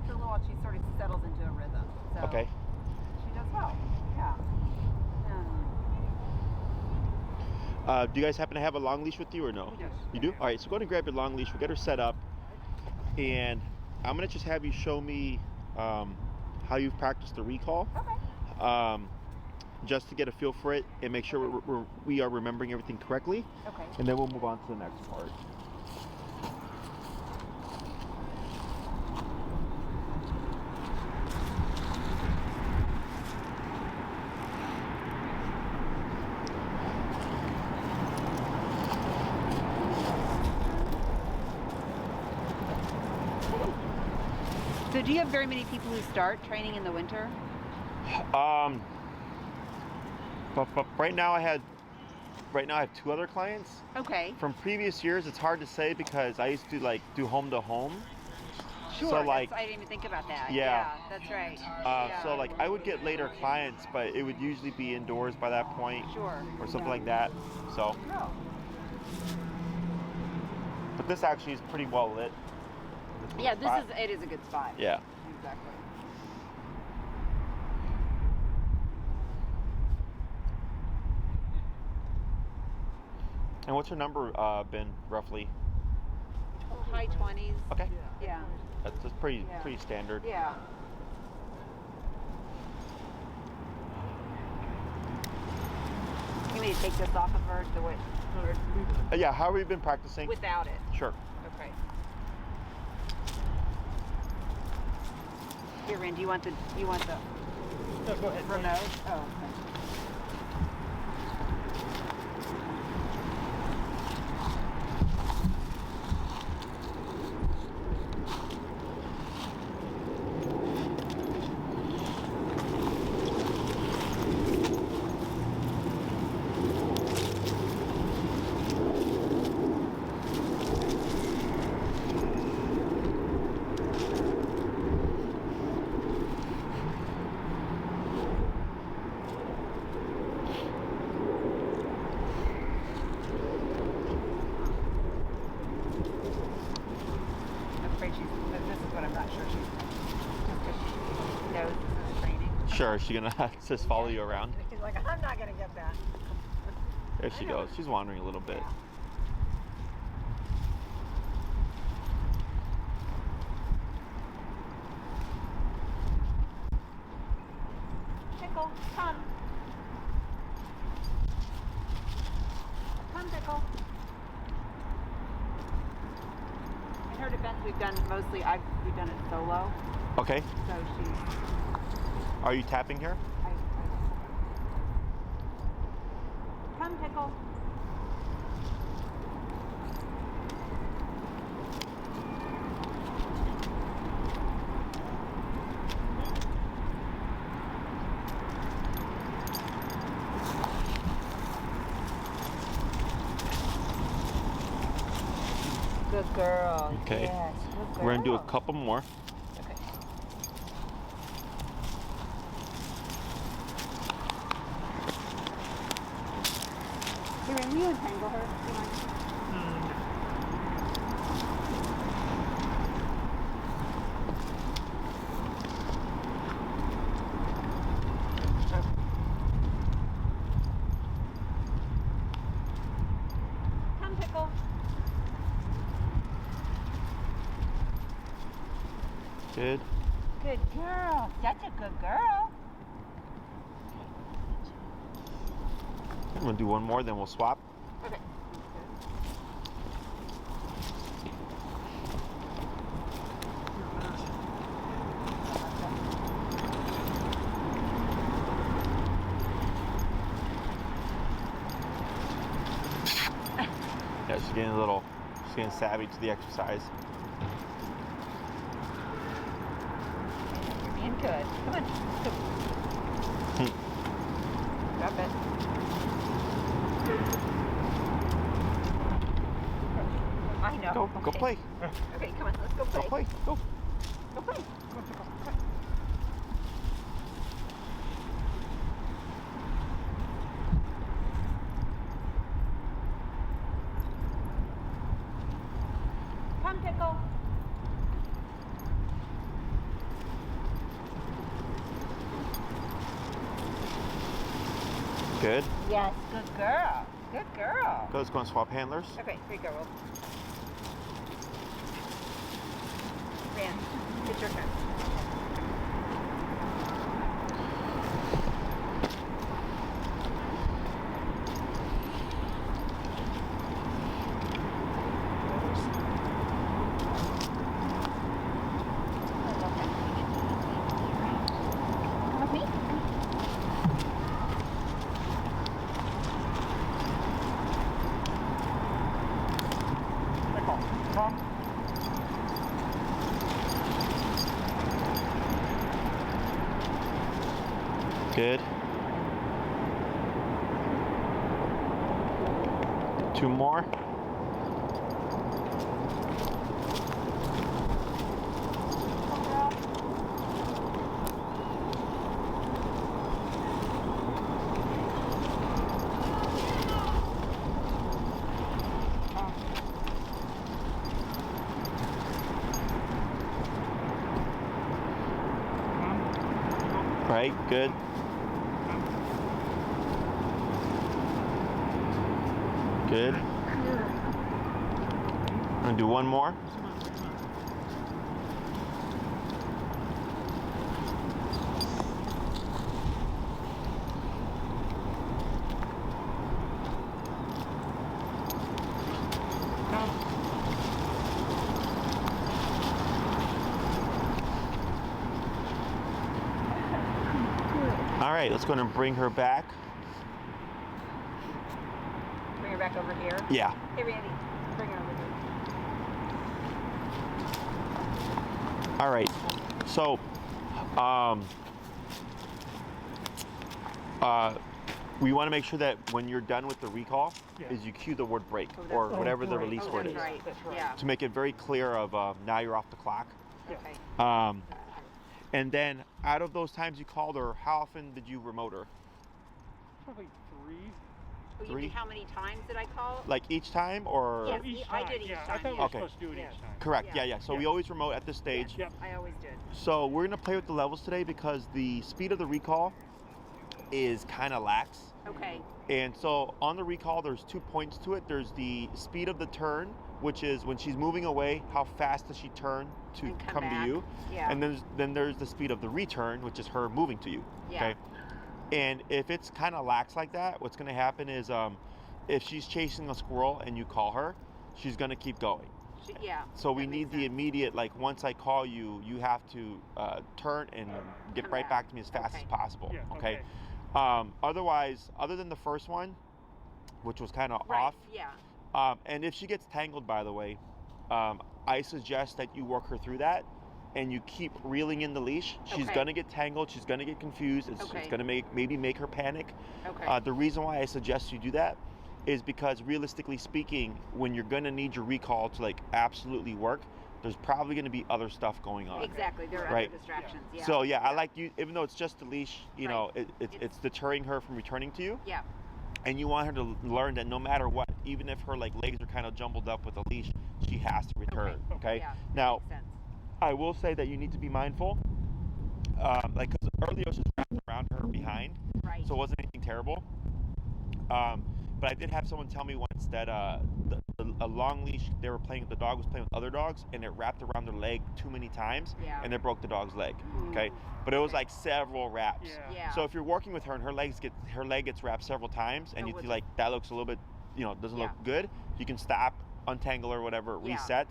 after a little while, she sort of settles into a rhythm. So Okay. She does well. Yeah. Do you guys happen to have a long leash with you or no? We do. You do? All right, so go ahead and grab your long leash. We'll get her set up. And I'm going to just have you show me how you've practiced the recall. Okay. Just to get a feel for it and make sure we are remembering everything correctly. Okay. And then we'll move on to the next part. So do you have very many people who start training in the winter? But right now I have 2 other clients. Okay. From previous years, it's hard to say because I used to do home to home. Sure. So I didn't even think about that. Yeah. That's right. So I would get later clients, but it would usually be indoors by that point. Sure. Or something like that. So. Oh. But this actually is pretty well lit. Yeah, it is a good spot. Yeah. Exactly. And what's your number been roughly? High 20s. Okay. Yeah. That's just pretty standard. Yeah. You need to take this off of her the way Yeah, how have you been practicing? without it. Sure. Okay. Here, Ren, do you want the No, go ahead. remote? Oh, okay. This is what I'm not sure she's just because she knows this is training. Sure, is she gonna just follow you around? She's like, I'm not gonna get that. There she goes. She's wandering a little bit. Pickle, come. Come, Pickle. In her defense, we've done it solo. Okay. So she's. Are you tapping her? Come, Pickle. Good girl. Okay. Yes, good girl. We're gonna do a couple more. Okay. Here, will you untangle her? Do you mind? Come, Pickle. Good. Good girl. Such a good girl. I'm gonna do one more, then we'll swap. Okay. Yeah, she's getting savvy to the exercise. You're being good. Come on. Drop it. I know. Go play. Okay, come on. Let's go play. Go play. Go. Go play. Come, Pickle. Good. Yes, good girl. Good girl. Go, let's go and swap handlers. Okay, here you go. Ran, it's your turn. Good. 2 more. Right, good. Good. I'm gonna do one more. All right, let's go ahead and bring her back. Bring her back over here. Yeah. Hey, Randy, bring her over here. All right. So, we want to make sure that when you're done with the recall, is you cue the word break or whatever the release word is, Right. That's right. Yeah. to make it very clear of now you're off the clock. Okay. And then out of those times you called her, how often did you remote her? Probably 3. Well, you 3? mean how many times did I call? Like each time or? Yes. Each I time. did each I time, thought we yeah. were Okay. supposed to do it each time. Correct. Yeah. Yeah. So Yeah. we always remote at this stage. Yep. I always did. So we're gonna play with the levels today because the speed of the recall is kind of lax. Okay. And so on the recall, there's 2 points to it. There's the speed of the turn, which is when she's moving away, how fast does she turn to And come come back. to you? Yeah. And then there's the speed of the return, which is her moving to you. Yeah. Okay. And if it's kind of lax like that, what's going to happen is if she's chasing a squirrel and you call her, she's going to keep going. Yeah. So we that need makes the sense. immediate, like once I call you, you have to turn and get Come right back to me as fast Okay. as possible. Yeah, Okay. okay. Otherwise, other than the first one, which was kind of Right. off, Yeah. and if she gets tangled, by the way, I suggest that you work her through that and you keep reeling in the leash. She's Okay. gonna get tangled. She's gonna get confused. It's Okay. gonna maybe make her panic. Okay. The reason why I suggest you do that is because realistically speaking, when you're gonna need your recall to like absolutely work, there's probably gonna be other stuff going on. Exactly. There are Right. other distractions. Yeah. So yeah, I like you, even though it's just the leash, you know, Right. it's deterring her from returning to you. Yeah. And you want her to learn that no matter what, even if her like legs are kind of jumbled up with a leash, she has to return. Okay. Yeah. that Now, makes sense. I will say that you need to be mindful, like because earlier I was just wrapped around her behind, Right. so it wasn't anything terrible. But I did have someone tell me once that a long leash, they were playing, the dog was playing with other dogs, and it wrapped around their leg too many times, Yeah. and it broke the dog's leg. Ooh. Okay. But it was like several wraps. Yeah. Yeah. So if you're working with her and her leg gets wrapped several times, and Oh, you was feel like that looks a little bit, doesn't Yeah. look good, you can stop, untangle or whatever, Yeah. reset.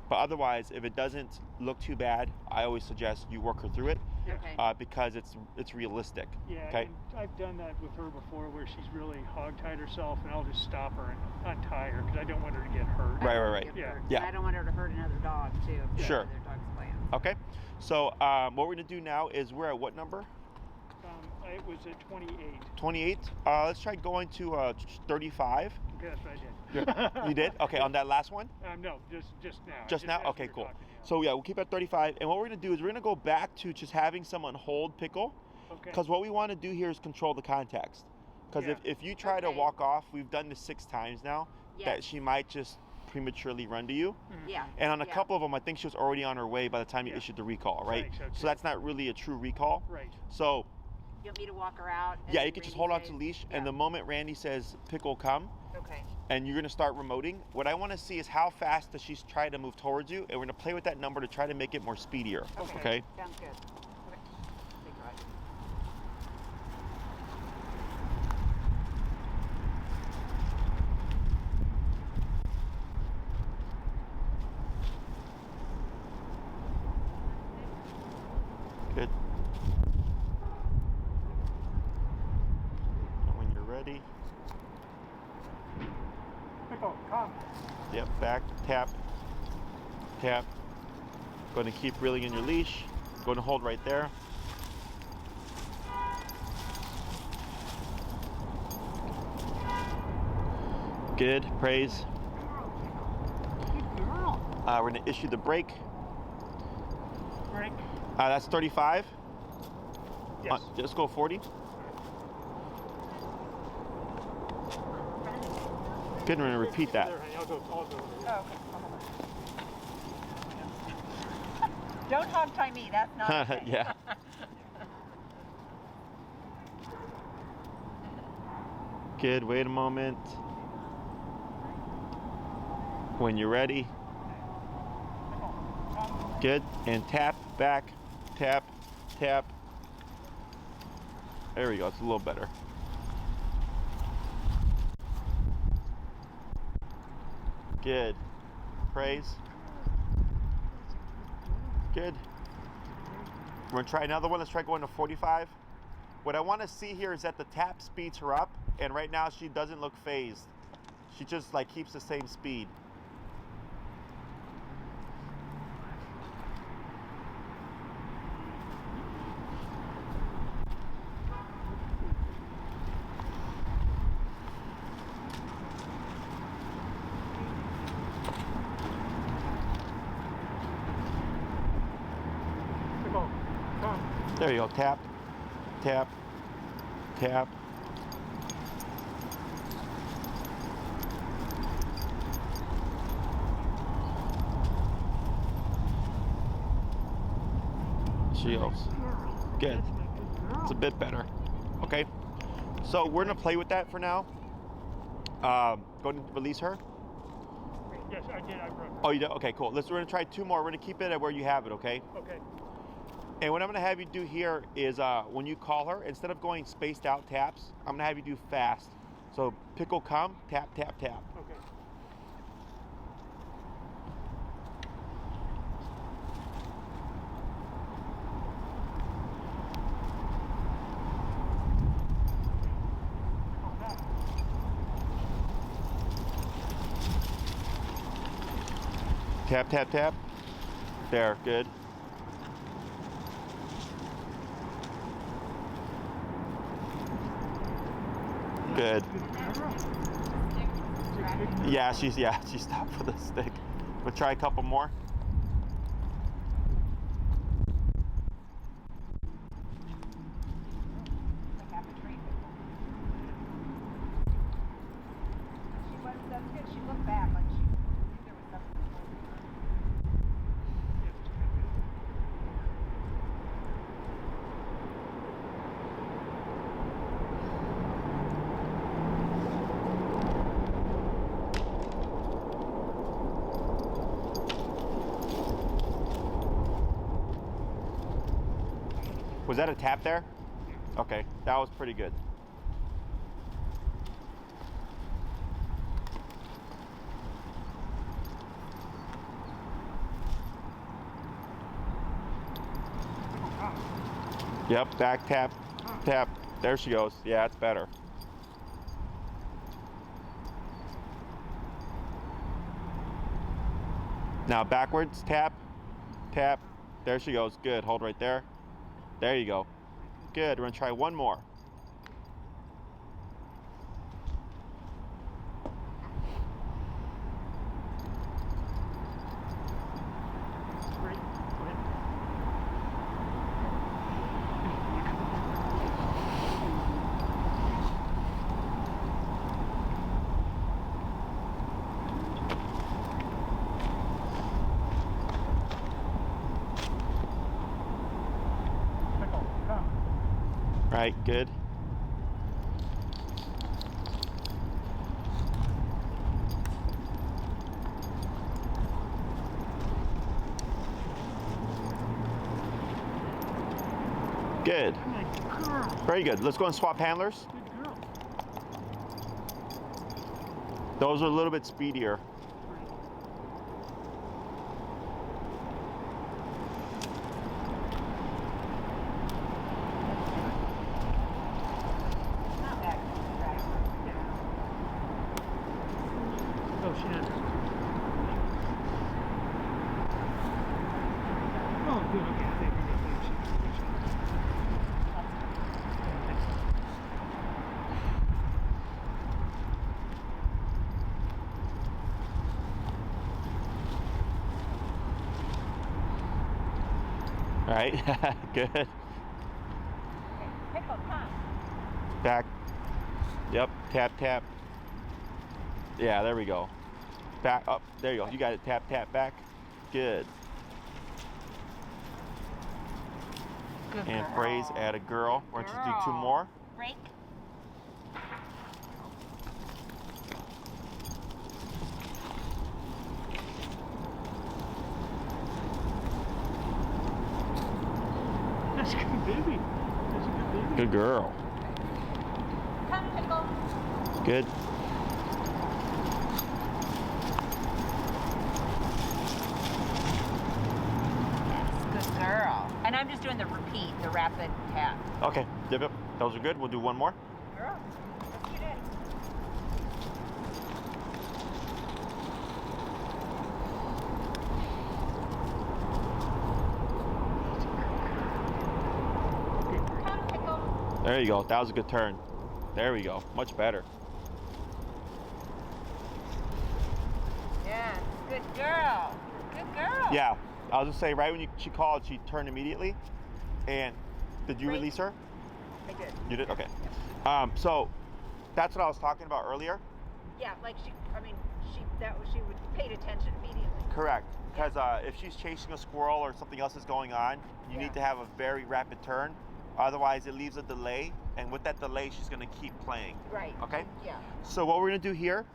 But otherwise, if it doesn't look too bad, I always suggest you work her through it Okay. because it's realistic. Yeah, Okay. and I've done that with her before where she's really hog-tied herself, and I'll just stop her and untie her because I don't want her to get hurt. I Right, don't right, wanna right. get Yeah. hurt. Yeah. And I don't want her to hurt another dog too. If Sure. Other dogs playing. Okay. So what we're gonna do now is we're at what number? It was at 28. 28. Let's try going to 35. Okay, that's what I did. You did? Okay. On that last one. No, just now. Just now? as we Okay, were cool. talking, yeah. So yeah, we'll keep at 35. And what we're gonna do is we're gonna go back to just having someone hold Pickle, Okay. because what we want to do here is control the context. Because Yeah. if you try to Okay. walk off, we've done this 6 times now, that Yes. she might just prematurely run to you. Yeah. And on a Yeah. couple of them, I think she was already on her way by the time you Yeah. issued the recall, right? Thanks, okay. So that's not really a true recall. Right. So you want me to walk her out? and Yeah, then you can just Randy hold on to says- the leash, yeah. and the moment Randy says Pickle come, Okay. and you're gonna start remoting, what I want to see is how fast does she try to move towards you, and we're gonna play with that number to try to make it more speedier. Okay? Sounds good. Okay. Big rod. Good. When you're ready. Pickle, come. Yep, back, tap, tap. Going to keep reeling in your leash. Going to hold right there. Good, praise. Good girl. We're going to issue the brake. Break. That's 35. Yes. Just go 40. Good, we're going to repeat that. There, honey, I'll go over here. Oh, okay. Don't hog tie me. That's not okay. Yeah. Good, wait a moment. When you're ready. Good, and tap, back, tap, tap. There we go, it's a little better. Good. Praise. Good. We're gonna try another one. Let's try going to 45. What I want to see here is that the tap speeds her up, and right now she doesn't look phased. She just like keeps the same speed. Pickle, come. There you go. Tap, tap, tap. She goes. Good. It's a bit better. Okay. So we're gonna play with that for now. Go ahead and release her. Yes, I did. I broke. Oh, you did? Okay, cool. We're gonna try two more. We're gonna keep it at where you have it, okay? Okay. And what I'm gonna have you do here is when you call her, instead of going spaced out taps, I'm gonna have you do fast. So Pickle come, tap, tap, tap. Okay. Tap, tap, tap. There, good. Good. Yeah, she stopped for the stick. We'll try a couple more. Like half a tree. She was, that's good. She looked back like she knew there was something. Was that a tap there? Okay, that was pretty good. Yep, back tap, tap. There she goes. Yeah, it's better. Now backwards, tap, tap. There she goes. Good. Hold right there. There you go. Good. We're gonna try one more. Great. Pickle, come. Right. right, good. Good. Good girl. Very good. Let's go and swap handlers. Good girl. Those are a little bit speedier. Not bad. Right. Oh, she does. Oh, good. Okay. I think we're good. All right, good. Okay. Pickle, come. Back. Yep, tap, tap. Yeah, there we go. Back up. There you go. You got it. Tap, tap, back. Good. Good And girl. praise, add a girl. Why don't you do 2 more? Break. That's a good baby. That's a good baby. Good girl. Come, Pickle. Good. Yes, good girl. And I'm just doing the repeat, the rapid tap. Okay, yep. Those are good. We'll do 1 more. Girl, let's get it. Come, Pickle. There you go. That was a good turn. There we go. Much better. Yes, good girl. Good girl. Yeah, I was just saying, right when she called, she turned immediately. And did you Great. release her? I did. You did? Okay. So that's what I was talking about earlier. Yeah, like she would paid attention immediately. Correct. Because if she's chasing a squirrel or something else is going on, you Yeah. need to have a very rapid turn. Otherwise, it leaves a delay. And with that delay, she's going to keep playing. Right. Okay? Yeah. So what we're going to do here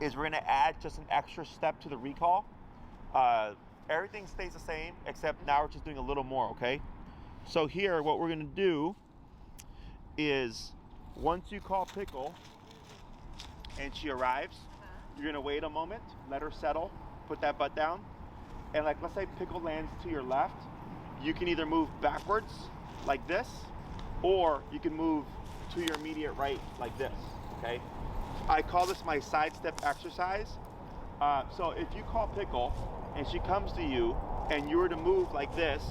is we're going to add just an extra step to the recall. Everything stays the same, except now we're just doing a little more, okay? So here, what we're going to do is once you call Pickle and she arrives, you're going to wait a moment, let her settle, put that butt down, and like let's say Pickle lands to your left, you can either move backwards like this, or you can move to your immediate right like this, okay? I call this my sidestep exercise. So if you call Pickle and she comes to you and you were to move like this,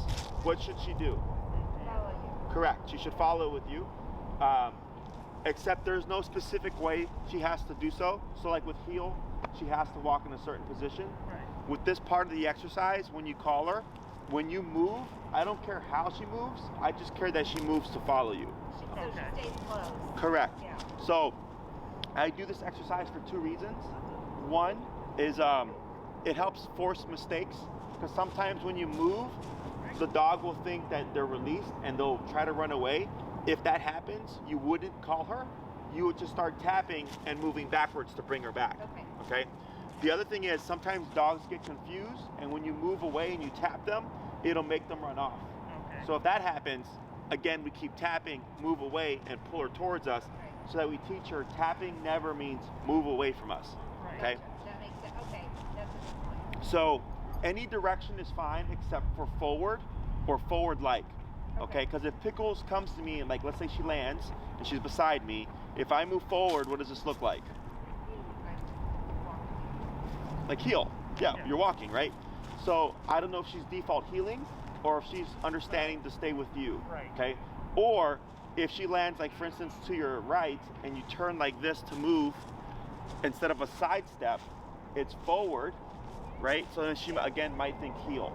what should she do? Follow you. Correct, she should follow with you. Except there's no specific way she has to do so. So like with heel, she has to walk in a certain position. Right. With this part of the exercise, when you call her, when you move, I don't care how she moves, I just care that she moves to follow you. So Okay. she stays close. Correct. Yeah. So I do this exercise for 2 reasons. One is it helps force mistakes, because sometimes when you move, the dog will think that they're released and they'll try to run away. If that happens, you wouldn't call her. You would just start tapping and moving backwards to bring her back. Okay. Okay? The other thing is sometimes dogs get confused, and when you move away and you tap them, it'll make them run off. Okay. So if that happens, again, we keep tapping, move away, and pull her towards us, so that we teach her tapping never means move away from us. Right. Okay? That makes sense. Okay, that's a good point. So any direction is fine except for forward or forward like. Okay? Okay. Because if Pickles comes to me and like let's say she lands and she's beside me, if I move forward, what does this look like? Like heel. Yeah, Yeah. you're walking, right? So I don't know if she's default healing or if she's understanding to stay with you. Right. Okay? Or if she lands like for instance to your right and you turn like this to move, instead of a side step, it's forward, right? So then she again might think heel.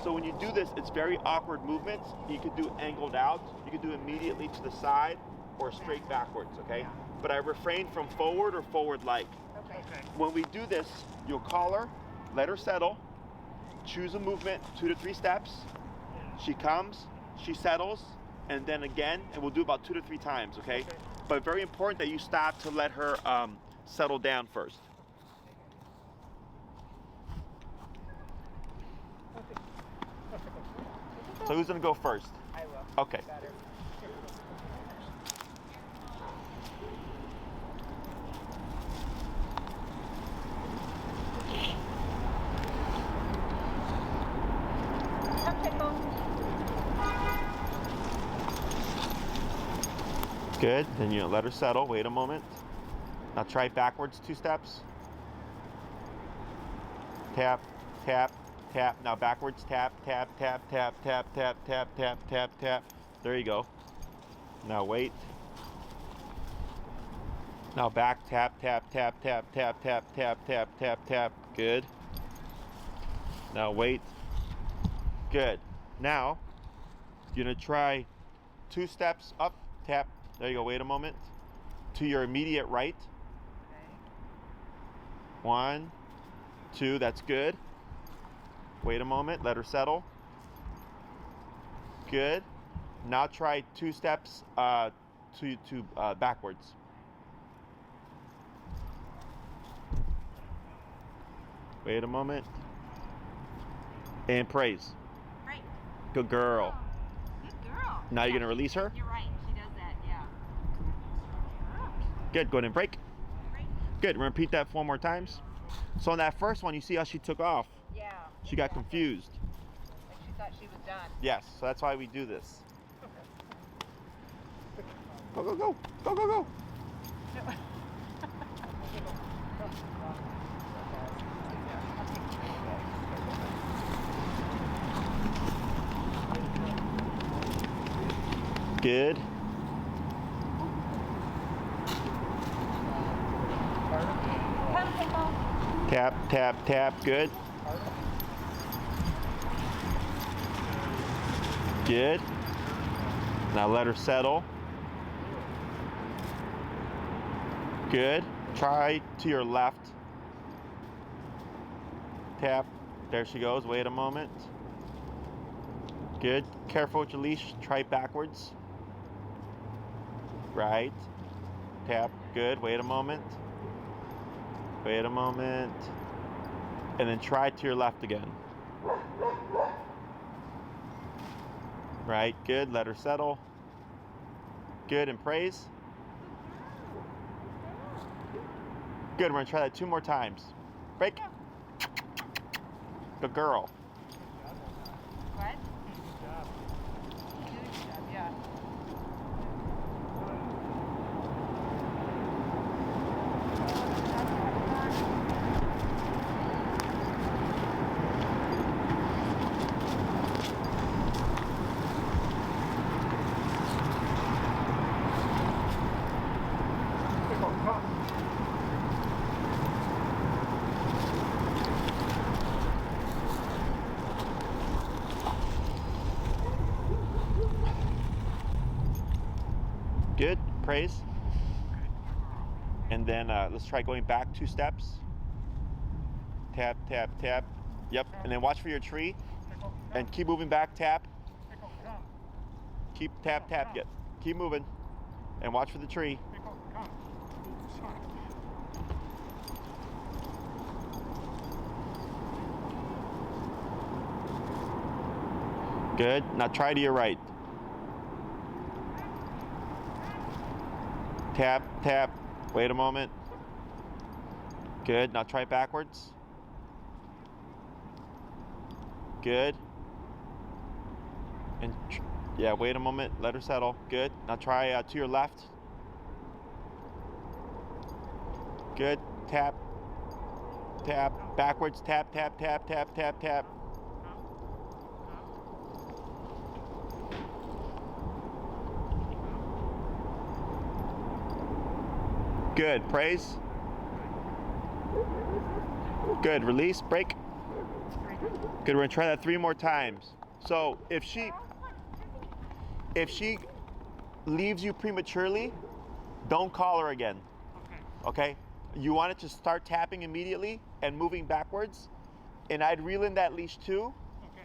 So when you do this, it's very awkward movements. You could do angled out, you could do immediately to the side or straight backwards, okay? But I refrain from forward or forward like. Okay. Okay. When we do this, you'll call her, let her settle, choose a movement, 2 to 3 steps. She comes, she settles, and then again, and we'll do about 2 to 3 times, okay? Okay. But very important that you stop to let her settle down first. So who's gonna go first? I will. Okay. Better. Come, Pickles. Good. Then you let her settle. Wait a moment. Now try backwards 2 steps. Tap, tap, tap. Now backwards. Tap, tap, tap, tap, tap, tap, tap, tap, tap, tap. There you go. Now wait. Now back. Tap, tap, tap, tap, tap, tap, tap, tap, tap, tap. Good. Now wait. Good. Now you're gonna try 2 steps up. Tap. There you go. Wait a moment. To your immediate right. Okay. 1, 2. That's good. Wait a moment. Let her settle. Good. Now try 2 steps backwards. Wait a moment. And praise. Right. Good girl. Good girl. Now you're gonna release her. You're right. She does that. Yeah. Good. Go ahead and break. Right. Good. We're gonna repeat that 4 more times. So on that first one, you see how she took off. Yeah. She got exactly. confused. Like she thought she was done. Yes. So that's why we do this. Go, go, go. Go, go, go. Good. Come, Pickles. Tap, tap, tap. Good. Good. Now let her settle. Good. Try to your left. Tap. There she goes. Wait a moment. Good. Careful with your leash. Try backwards. Right. Tap. Good. Wait a moment. Wait a moment. And then try to your left again. Right. Good. Let her settle. Good. And praise. Good. We're going to try that 2 more times. Break. Good girl. What? Good job. Good job. Yeah. Good. Praise. And then let's try going back 2 steps. Tap, tap, tap. Yep. And then watch for your tree. Pickle, And keep moving back. Tap. Pickle, come. Keep tap, tap. Get. Keep moving. And watch for the tree. Pickle, come. Son. Good. Now try to your right. Tap, tap. Wait a moment. Good. Now try backwards. Good. And yeah, wait a moment. Let her settle. Good. Now try to your left. Good. Tap. Tap. Backwards. Tap, tap, tap, tap, tap, tap. Good. Praise. Good. Release. Break. Good. We're gonna try that 3 more times. So if she leaves you prematurely, don't call her again. Okay. Okay? You want it to start tapping immediately and moving backwards. And I'd reel in that leash too, Okay.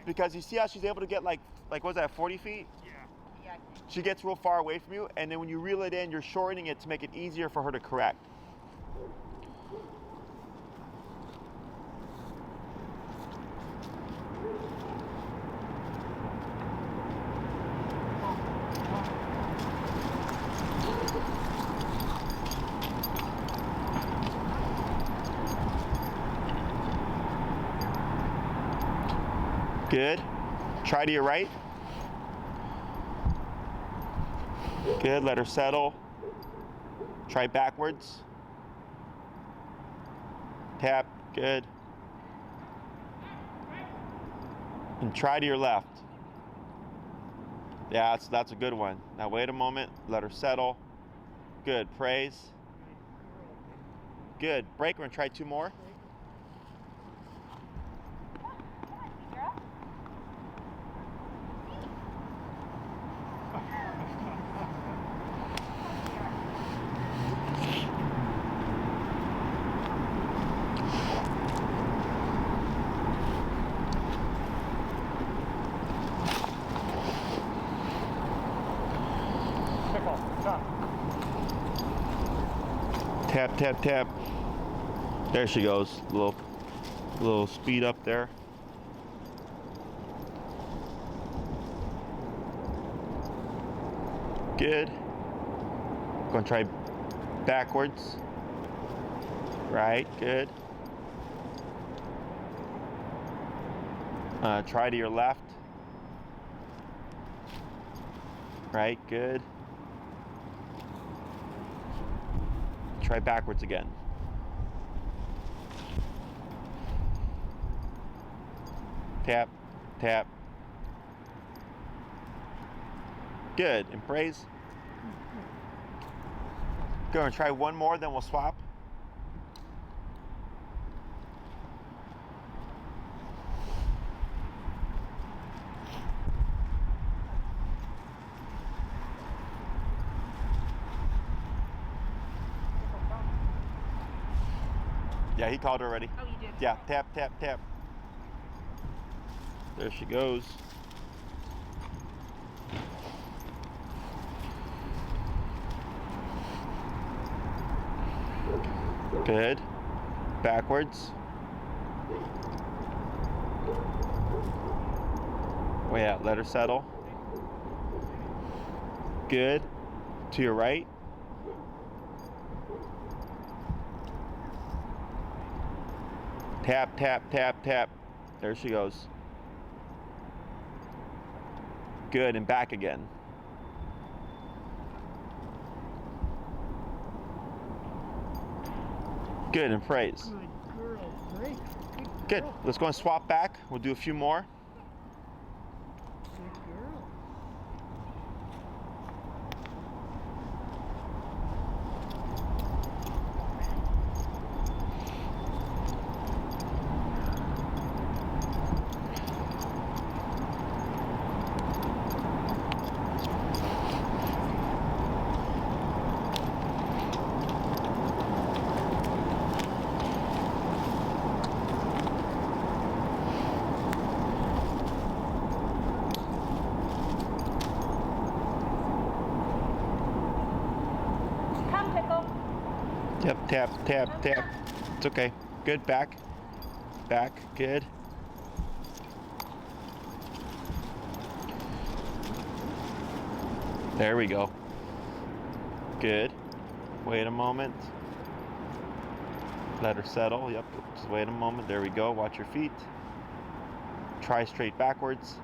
because you see how she's able to get like what was that, 40 feet? Yeah. Yeah, correcting. She gets real far away from you, and then when you reel it in, you're shortening it to make it easier for her to correct. Good. Try to your right. Good. Let her settle. Try backwards. Tap. Good. And try to your left. Yeah, that's a good one. Now wait a moment. Let her settle. Good. Praise. Good. Break her and try 2 more. Pickle, stop. Tap, tap, tap. There she goes. Little speed up there. Good. Going to try backwards. Right, good. Try to your left. Right, good. Try backwards again. Tap, tap. Good, and praise. Go and try 1 more, then we'll swap. Yeah, he called her already. Oh, you did? Yeah, tap, tap, tap. There she goes. Good. Backwards. Oh yeah, let her settle. Good. To your right. Tap, tap, tap, tap. There she goes. Good, and back again. Good, and praise. Good girl, break. Good. Let's go and swap back. We'll do a few more. Good girl. Come, Pickle. Yep, tap, tap, tap. It's okay. Good, back. Back, good. There we go. Good. Wait a moment. Let her settle. Yep, just wait a moment. There we go. Watch your feet. Try straight backwards.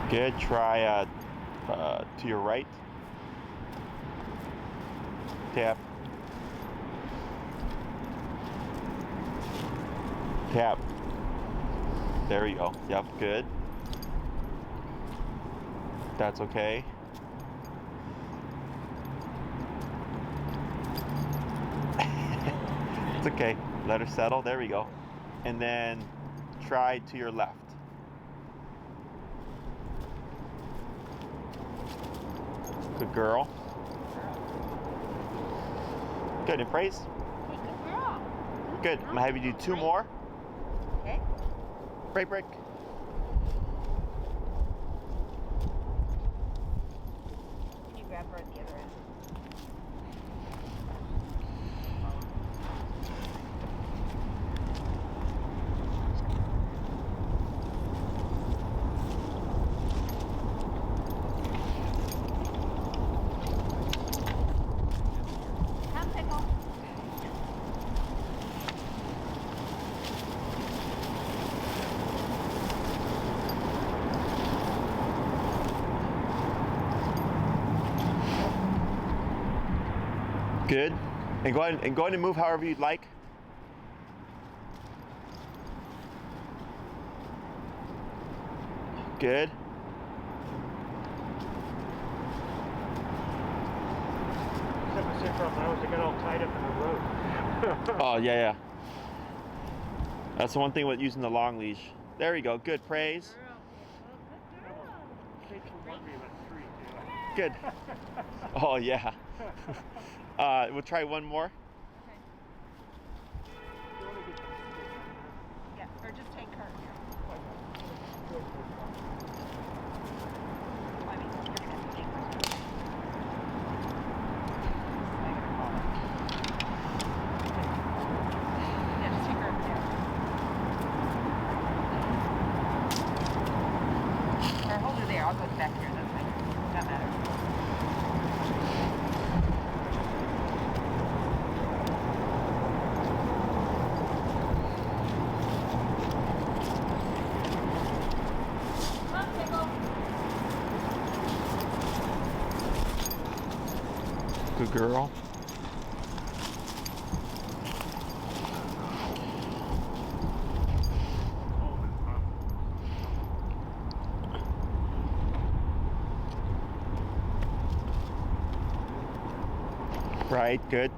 Good. Try to your right. Tap. Tap. There you go. Yep, good. That's okay. It's okay. Let her settle. There we go. And then try to your left. Good girl. Good, and praise. Good girl. Good. I'm gonna have you do 2 more. Okay. Break, break. Can you grab her at the other end? Come, Pickle. Good. And go ahead and move however you'd like. Good. Except the same problem I was, I got all tied up in the rope. Oh, yeah. That's the one thing with using the long leash. There you go. Good. Praise. Kate can want me about 3 too. Good. Oh, yeah. We'll try one more. Okay. Yeah, or just take her. I mean, you're gonna have to take her. Yeah, just take her up there. Or hold her there. I'll go back here. That's fine. That matters. Good girl. Right, good.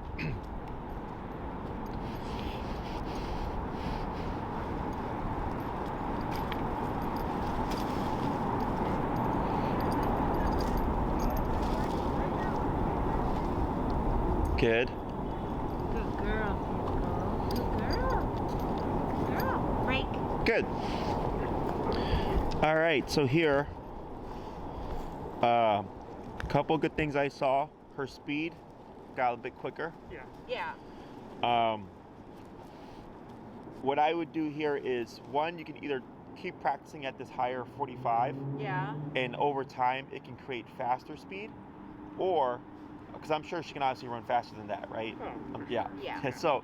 Good. Good girl. Good girl. Good girl. Break. Good. All right, so here, a couple good things I saw. Her speed got a bit quicker. Yeah. Yeah. What I would do here is, one, you can either keep practicing at this higher 45, Yeah. and over time it can create faster speed, or, because I'm sure she can obviously run faster than that, right? Oh, for Yeah. sure. Yeah. So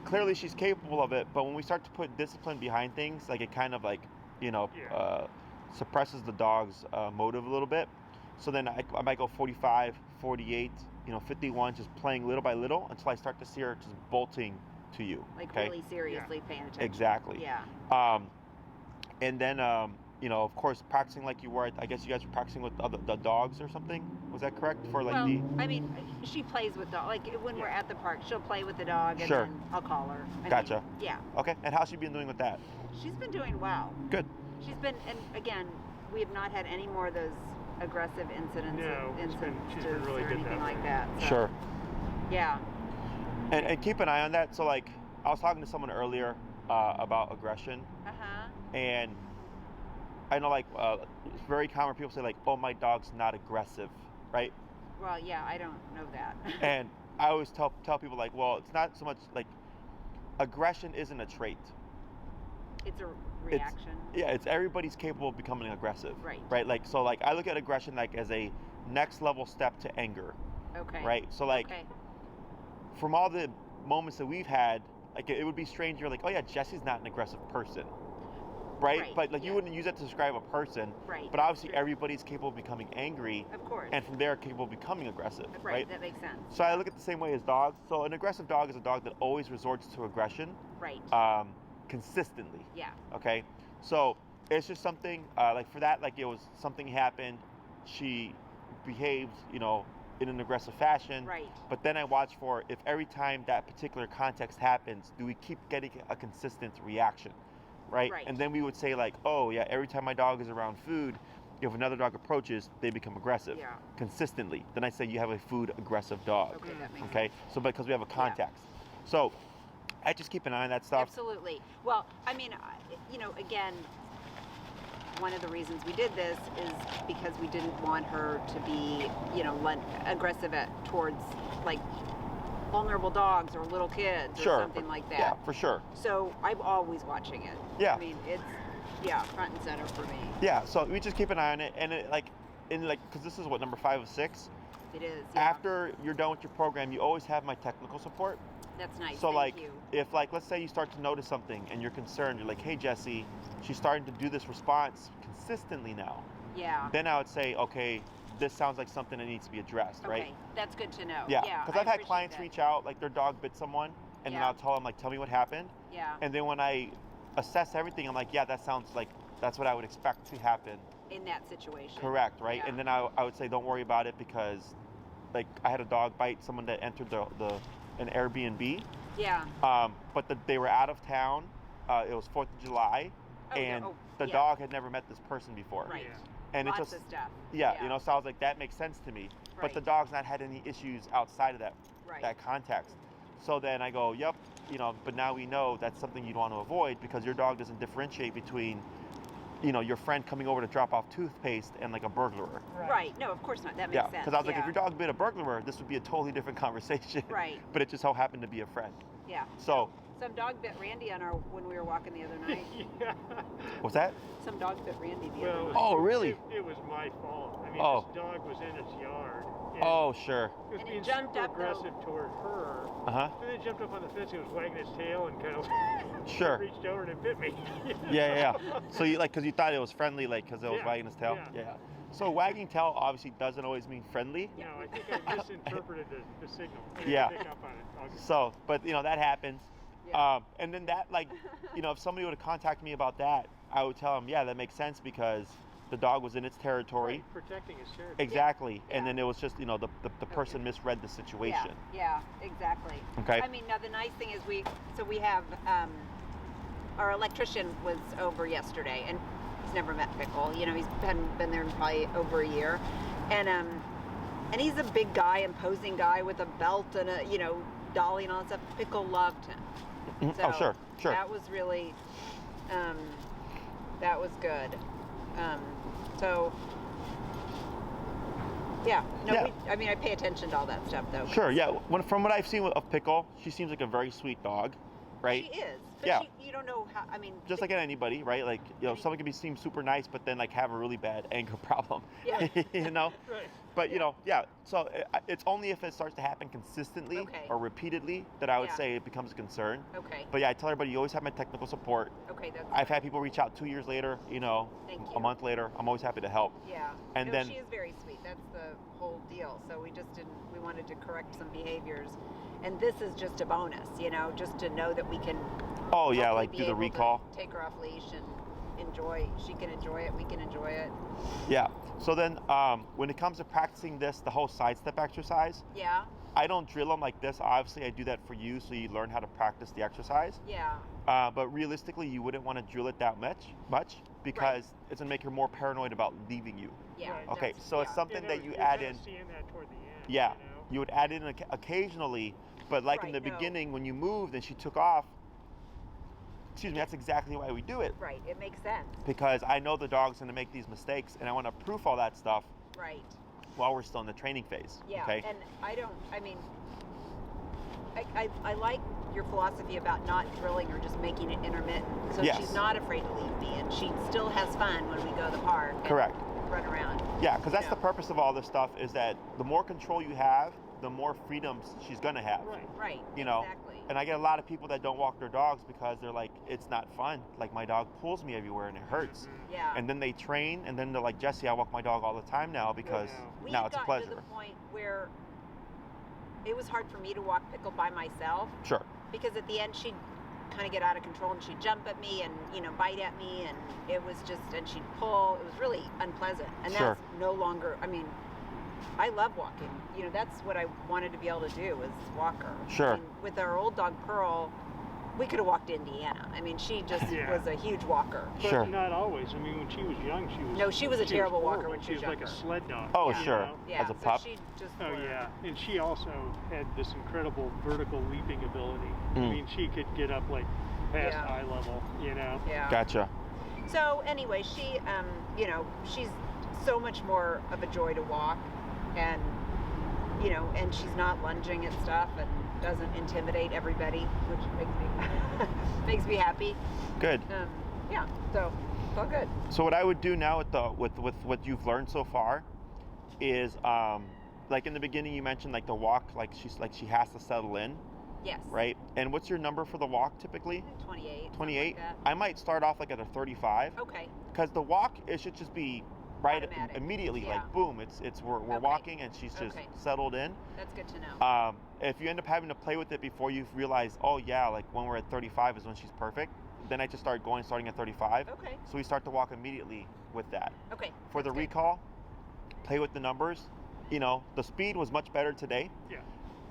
clearly she's capable of it, but when we start to put discipline behind things, like it kind of like, Yeah. suppresses the dog's motive a little bit. So then I might go 45, 48, 51, just playing little by little until I start to see her just bolting to you. Like okay? really seriously paying attention. Exactly. Yeah. And then, of course, practicing like you were. I guess you guys were practicing with the dogs or something. Was that correct? For like Well, I mean, she plays with dog. Like when we're at the park, she'll play with the dog, and Sure. then I'll call her. Gotcha. Yeah. Okay. And how's she been doing with that? She's been doing well. Good. She's been, and again, we have not had any more of those aggressive incidents, No, she's been really or good anything that like way. that. So, Sure. Yeah. And keep an eye on that. So like, I was talking to someone earlier about aggression, Uh huh. and I know like it's very common. People say like, "Oh, my dog's not aggressive," right? Well, yeah, I don't know that. And I always tell people like, well, it's not so much like aggression isn't a trait. It's a reaction. It's everybody's capable of becoming aggressive. Right. Right. Like so, like I look at aggression like as a next level step to anger. Okay. Right. So like Okay. from all the moments that we've had, like it would be strange. You're like, oh yeah, Jesse's not an aggressive person. Right. Right, But like yeah. you wouldn't use that to describe a person. Right. But obviously True. everybody's capable of becoming angry, Of course. and from there capable of becoming aggressive. Right. That makes sense. So I look at it the same way as dogs. So an aggressive dog is a dog that always resorts to aggression Right. consistently. Yeah. Okay. So it's just something like for that, like it was something happened. She behaved, in an aggressive fashion. Right. But then I watch for if every time that particular context happens, do we keep getting a consistent reaction? Right. Right. And then we would say like, oh yeah, every time my dog is around food, if another dog approaches, they become aggressive Yeah. consistently. Then I say you have a food aggressive dog. Okay, that makes Okay, so because we have a context. So I just keep an eye on that stuff. Absolutely. Well, I mean, again, one of the reasons we did this is because we didn't want her to be, aggressive towards like vulnerable dogs or little kids or something like that. Yeah, for sure. So I'm always watching it. Yeah. I mean, it's front and center for me. Yeah. So we just keep an eye on it, and because this is what, number 5 of 6. It is. Yeah. After you're done with your program, you always have my technical support. That's nice. So Thank you. if let's say you start to notice something and you're concerned, you're like, hey Jesse, she's starting to do this response consistently now. Yeah. Then I would say, okay, this sounds like something that needs to be addressed, right? Okay, that's good to know. Yeah. Yeah. Because I've had clients reach out, like their dog bit someone, and then I'll tell them, like, tell me what happened. Yeah. And then when I assess everything, I'm like, yeah, that sounds like that's what I would expect to happen. In that situation. Correct, right? Yeah. And then I would say, don't worry about it, because like I had a dog bite someone that entered an Airbnb. Yeah. But they were out of town. It was 4th of July, and the dog had never met this person before. Right. Yeah. And Lots it just, of stuff. yeah, so I was like, that makes sense to me. Right. But the dog's not had any issues outside of that Right. that context. So then I go, yep, but now we know that's something you'd want to avoid, because your dog doesn't differentiate between, your friend coming over to drop off toothpaste and like a burglar. Right. No, of course not. That makes sense. Because I was like, if your dog bit a burglar, this would be a totally different conversation. Right. But it just so happened to be a friend. Yeah. So. Some dog bit Randy when we were walking the other night. Yeah. What's that? Some dog bit Randy the other night. Oh, really? It was my fault. I mean, this dog was in its yard. Oh, sure. It was And it being jumped super up, though. aggressive toward her. Uh-huh. And then it jumped up on the fence and was wagging its tail and kind of Sure. reached over and it bit me. Yeah. So because you thought it was friendly, like, because it was Yeah, wagging its tail? yeah. So wagging tail obviously doesn't always mean friendly. No, I think I misinterpreted the signal. I didn't Yeah. pick up on it. So, but that happens. Yeah. And then that, like, if somebody would have contacted me about that, I would tell them, yeah, that makes sense, because the dog was in its territory. Right, protecting his territory. Exactly. Yeah. And then it was just, the person misread the situation. Yeah, exactly. Okay. I mean, now the nice thing is we have, our electrician was over yesterday, and he's never met Pickle. He's been there probably over a year. And he's a big guy, imposing guy with a belt and a, dolly and all that stuff. Pickle loved him. So Oh, sure. that was really, that was good. So, yeah. No, Yeah. I pay attention to all that stuff, though. Sure, yeah. From what I've seen of Pickle, she seems like a very sweet dog, right? She is. But Yeah. you don't know how, Just like anybody, right? Like, someone can seem super nice, but then like have a really bad anger problem. Yeah. Right. But so it's only if it starts to happen consistently or repeatedly that I would say it becomes a concern. Okay. But yeah, I tell everybody, you always have my technical support. Okay, that's I've had people reach out 2 years later, Thank a you. month later. I'm always happy to help. Yeah. And no, then she is very sweet. That's the whole deal. So we wanted to correct some behaviors. And this is just a bonus, just to know that we can oh yeah, hopefully like be do the able recall. to take her off leash and she can enjoy it, we can enjoy it. Yeah. So then when it comes to practicing the whole sidestep exercise, Yeah. I don't drill them like this. Obviously, I do that for you so you learn how to practice the exercise. Yeah. But realistically, you wouldn't want to drill it that much because it's gonna make her more paranoid about leaving you. Yeah. Right. Okay, that's- so it's yeah. something that you You're add kinda in. seeing that toward the end. Yeah, you would add in occasionally, but like in Right, the no. beginning when you moved and she took off. Excuse me. That's exactly why we do it, Right. It makes sense. because I know the dog's gonna make these mistakes, and I want to proof all that stuff Right. while we're still in the training phase. Yeah. Okay. And I like your philosophy about not drilling or just making it intermittent. So Yes. she's not afraid to leave me, and she still has fun when we go to the park. And Correct. Run around. Yeah, because that's Yeah. the purpose of all this stuff, is that the more control you have, the more freedoms she's gonna have. Right. Right. Exactly. And I get a lot of people that don't walk their dogs because they're like, it's not fun. Like, my dog pulls me everywhere and it hurts. Yeah. And then they train, and then they're like, Jesse, I walk my dog all the time now because We now it's a got pleasure. to the point where it was hard for me to walk Pickle by myself, Sure. because at the end she'd kind of get out of control and she'd jump at me and bite at me, and it was just, and she'd pull. It was really unpleasant, and Sure. that's no longer. I love walking. That's what I wanted to be able to do, was walk her. Sure. With our old dog Pearl, we could have walked Indiana. I mean, she just Yeah. was a huge walker. But Sure. not always. I mean, when she was young, she was. No, she was a terrible walker horrible. when she was like a younger. sled dog. Oh, Yeah. sure. know? Yeah, As a so pup. she just Oh learned. yeah, and she also had this incredible vertical leaping ability. I Mm. mean, she could get up like past Yeah. eye level. You know. Yeah. Gotcha. So anyway, she, you know, she's so much more of a joy to walk, and you know, and she's not lunging at stuff and doesn't intimidate everybody, which makes me makes me happy. Good. Yeah, so it's all good. So what I would do now with what you've learned so far is like in the beginning you mentioned like the walk, like she has to settle in, Yes. right? And what's your number for the walk typically? 28. 28. Like I might start off like at a 35 that. Okay. because the walk it should just be right Automatic. immediately, Yeah. like boom, it's we're Okay. walking and she's just Okay. settled in. That's good to know. If you end up having to play with it before you realize, oh yeah, like when we're at 35 is when she's perfect, then I just start starting at 35. Okay. So we start to walk immediately with that. Okay. For the that's good. recall, play with the numbers. You know, the speed was much better today. Yeah.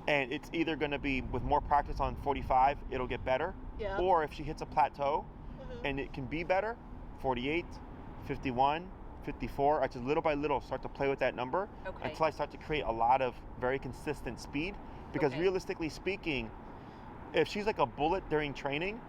And it's either going to be with more practice on 45, it'll get better. Yeah. Or if she hits a plateau Mhm. and it can be better, 48, 51, 54, I just little by little start to play with that number Okay. until I start to create a lot of very consistent speed. Because Okay. realistically speaking, if she's like a bullet during training,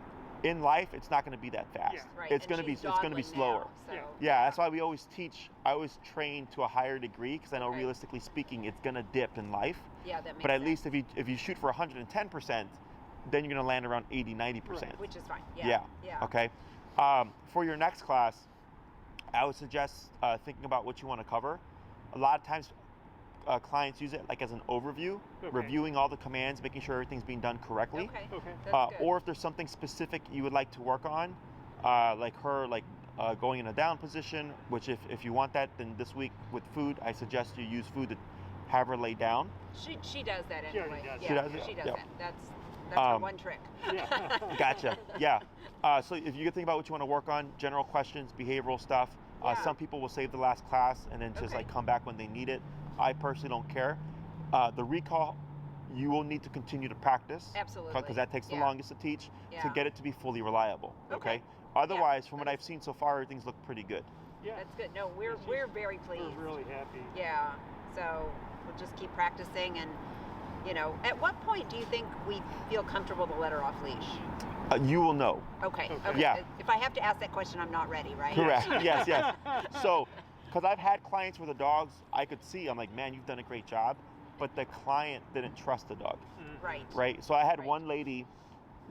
in life it's not going to be that fast. Yeah. Right. It's and going to be she's slower. dawdling now, so. Yeah. Yeah, that's why we always teach. I always train to a higher degree because I know Okay. realistically speaking, it's gonna dip in life. Yeah, that makes But at sense. least if you shoot for 110%, then you're gonna land around 80-90%. Which is fine. Yeah. Yeah. Yeah. Okay. For your next class, I would suggest thinking about what you want to cover. A lot of times, clients use it like as an overview, Okay. reviewing all the commands, making sure everything's being done correctly. Okay. Okay. That's good. Or if there's something specific you would like to work on, like her going in a down position, which if you want that, then this week with food, I suggest you use food to have her lay down. She does that She already anyway. does Yeah, She does it? She does Yep. that. That's her Um, one trick. Yeah. Gotcha. Yeah. So if you think about what you want to work on, general questions, behavioral stuff. Yeah. Some people will save the last class and then just Okay. like come back when they need it. I personally don't care. The recall, you will need to continue to practice. Absolutely. Because that takes the Yeah. longest to teach to Yeah. get it to be fully reliable. Okay. Otherwise, from what That I've seen so far, things look pretty good. Yeah. That's good. No, She's- we're very pleased. We're really happy. Yeah. So we'll just keep practicing, and you know, at what point do you think we feel comfortable to let her off leash? You will know. Okay. Okay. Okay. Yeah. If I have to ask that question, I'm not ready, right? Correct. Yes, yes. So, because I've had clients where the dogs, I could see, I'm like, man, you've done a great job, but the client didn't trust the dog, Mhm. Right. right? So I had Right. one lady,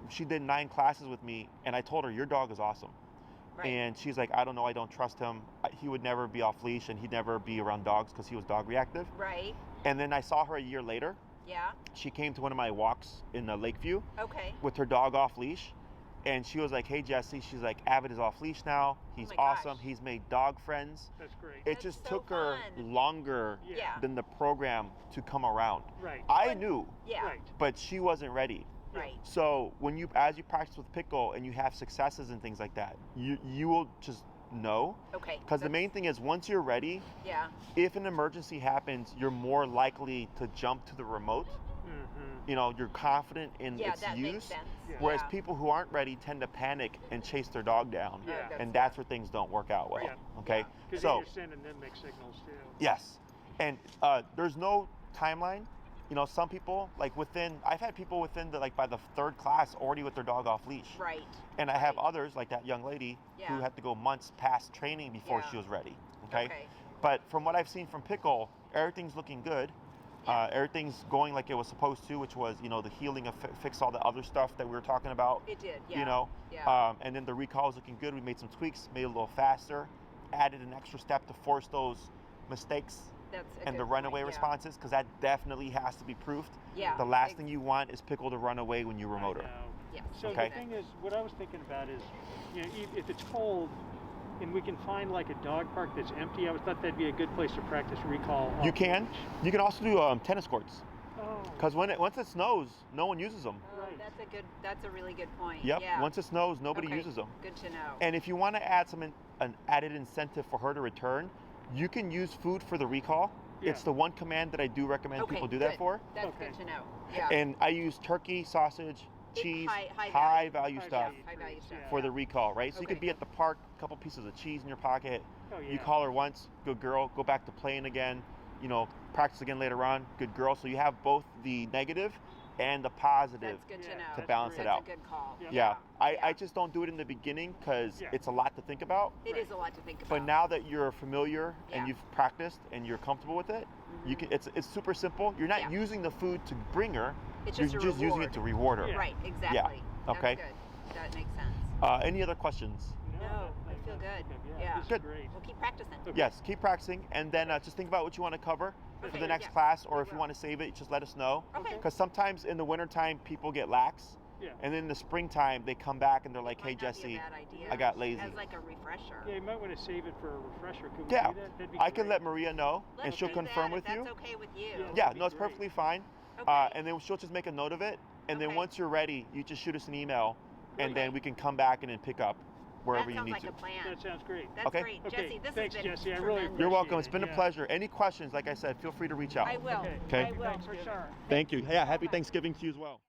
she did 9 classes with me, and I told her, your dog is awesome. Right. And she's like, I don't know, I don't trust him. He would never be off leash, and he'd never be around dogs because he was dog reactive. Right. And then I saw her a year later. Yeah. She came to one of my walks in Lakeview Okay. with her dog off leash. And she was like, hey, Jesse, she's like, Avid is off leash now. He's my gosh. awesome. He's made dog friends. That's great. It That's just so took her fun. longer Yeah. than the program to come around. Right. I But- knew, Yeah. Right. but she wasn't ready. Right. So as you practice with Pickle and you have successes and things like that, you will just know. Okay. Because the main thing is, once you're ready, Yeah. if an emergency happens, you're more likely to jump to the remote. Mm-hmm. You know, you're confident in Yeah, its that use. makes sense. Yeah. Whereas Yeah. people who aren't ready tend to panic and chase their dog down. Yeah. And that's where things don't work out well. Yeah. Okay? Yeah. Because So, you're sending them mixed signals too. yes. And there's no timeline. You know, some people, like I've had people within by the 3rd class already with their dog off leash. Right. And I have Right. others, like that young lady, Yeah. who had to go months past training before Yeah. she was ready. Okay? Okay. But from what I've seen from Pickle, everything's looking good. Everything's going like it was supposed to, which was, you know, the healing of fix all the other stuff that we were talking about. It did. Yeah. You know, Yeah. and then the recall is looking good. We made some tweaks, made it a little faster, added an extra step to force those mistakes That's a and good the runaway point, responses, because that definitely has to be proofed. Yeah. The last thing you want is Pickle to run away when you remote I her. know. Yeah. So Okay. the thing is, what I was thinking about is, you know, if it's cold and we can find like a dog park that's empty, I thought that'd be a good place to practice recall. You off can. leash. You can also do tennis courts, Oh. because once it snows, no one uses them. Oh, Right. that's a really good point. Yep. Yeah. Once it snows, nobody Okay. uses them. Good to know. And if you want to add an added incentive for her to return, you can use food for the recall. Yeah. It's the one command that I do recommend Okay, people do good. that for. That's Okay. good to know. Yeah. And I use turkey, sausage, cheese, high value High stuff value high value treats, stuff. yeah. for the recall, right? So you Okay. could be at the park, a couple pieces of cheese in your pocket. Oh, yeah. You call her once, good girl. Go back to playing again. You know, practice again later on, good girl. So you have both the negative and the positive. That's good to Yeah, know. to that's balance great. it out. That's a good call. Yeah. Yeah, I Yeah. just don't do it in the beginning because Yeah. it's a lot to think about. It is a lot to think about. But now that you're familiar Yeah. and you've practiced and you're comfortable with it, you can. It's super simple. You're not Yeah. using the food to bring her. it's You're just a just using reward. it to reward her. Yeah. Right, exactly. Okay. That's good. That makes sense. Any other questions? No, I feel good. Yeah. This is Good. great. We'll keep practicing. Okay. Yes, keep practicing, and then just think about what you want to cover for Okay, the next yeah. class, or We if you will. want to save it, just let us know. Okay. Because sometimes in the wintertime, people get lax, Yeah. and then in the springtime, they come back and they're like, "Hey, Might not be a Jesse, bad idea. I got lazy." As like a refresher. Yeah, you might want to save it for a refresher. Could we Yeah, do that? That'd be I can great. let Maria know, and Let's she'll do confirm that with if you. That's okay with you. Yeah. Yeah, That'd be no, it's great. perfectly fine. Okay. And then she'll just make a note of it, and then Okay. once you're ready, you just shoot us an email, and Okay. then we can come back and then pick up wherever that you sounds need like to. a plan. That sounds great. That's Okay. great. Okay, Jesse, this thanks, has been Jesse. I really tremendous. You're welcome. Appreciate It's been it, a yeah. pleasure. Any questions, like I said, feel free to reach out. I will. Okay. Okay. I will for Thanksgiving. sure. Thank you. Yeah, happy Thanksgiving to you as well.